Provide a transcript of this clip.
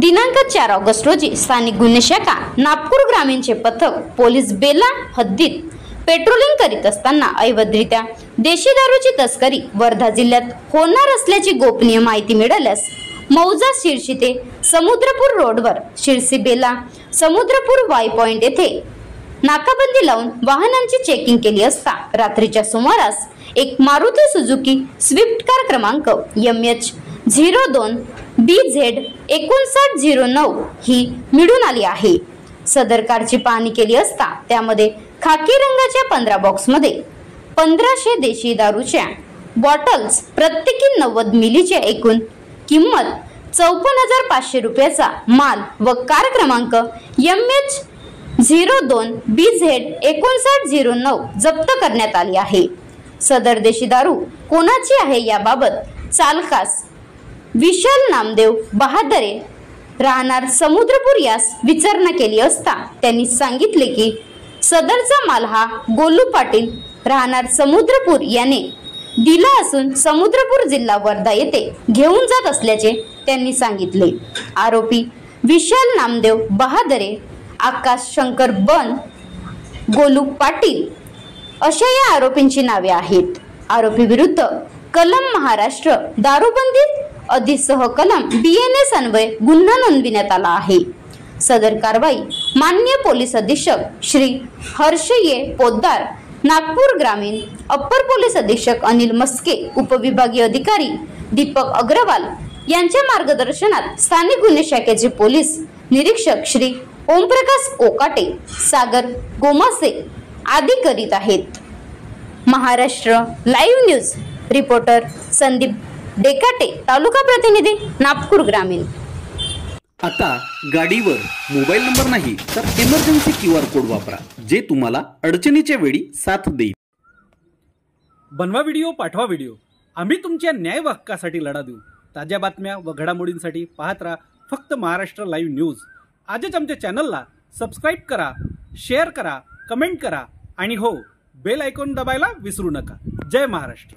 दिनांक 4 ऑगस्ट रोजी स्थानिक गुन्हे शाखा नागपूर ग्रामीणचे पथक पोलीस बेला हद्दीत पेट्रोलिंग करीत असताना अवैधरित्या देशी दारूची तस्करी वर्धा जिल्ह्यात होणार असल्याची गोपनीय माहिती मिळाल्यास मौजा शिरसी ते समुद्रपूर रोडवर शिरसी बेला समुद्रपूर वाय पॉइंट येथे नाकाबंदी लावून वाहनांची चेकिंग केली असता रात्रीच्या सुमारास एक मारुती सुझुकी स्विफ्ट कार क्रमांक MH02 BZ 5909 ही मिळून आली आहे। सदर कारची पाहणी केली असता त्यामध्ये खाकी रंगाच्या 15 बॉक्समध्ये 1500 देशी दारूच्या बॉटल्स प्रत्येकी 90 मिलीच्या एकूण किंमत 54,500 रुपयाचा माल व कार क्रमांक MH02 BZ 5909 जप्त करण्यात आली आहे। सदर देशी दारू कोणाची आहे याबाबत चालकास विशाल नामदेव बहादरे राहणार समुद्रपूर यास विचारणा केली असता त्यांनी सांगितले की सदरचा माल हा गोलू पाटील राहणार समुद्रपूर याने दिला असून समुद्रपूर जिल्हा वर्धा येथे घेऊन जात असल्याचे त्यांनी सांगितले। आरोपी विशाल नामदेव बहादरे, आकाश शंकर बन, गोलू पाटील अशा या आरोपींची नावे आहेत। आरोपी विरुद्ध कलम महाराष्ट्र दारूबंदी अधिसह कलम BNS अन्वये गुन्हा नोंदविण्यात आला आहे। सदर कारवाई माननीय पोलीस अधीक्षक श्री हर्षये पोद्दार नागपूर ग्रामीण, अप्पर पोलीस अधीक्षक अनिल मस्के, उपविभागीय अधिकारी दीपक अग्रवाल यांच्या मार्गदर्शनात स्थानिक गुन्हे शाखेचे पोलीस निरीक्षक श्री ओमप्रकाश कोकाटे, सागर गोमासे आदी करीत आहेत। Maharashtra live news reporter Sandeep Dekate, taluka प्रतिनिधी नागपूर ग्रामीण। आता गाडीवर मोबाईल नंबर नाही तर इमर्जन्सी QR कोड वापरा, जे तुम्हाला अडचणीच्या वेळी साथ देईल। बनवा व्हिडिओ, पाठवा व्हिडिओ, आम्ही तुमच्या न्याय व हक्कासाठी लढा देऊ। ताज्या बातम्या व घडामोडींसाठी पाहत राहा फक्त महाराष्ट्र लाईव्ह न्यूज। आजच आमच्या चॅनलला सबस्क्राईब करा, शेअर करा, कमेंट करा आणि हो, बेल आयकॉन दबायला विसरू नका। जय महाराष्ट्र।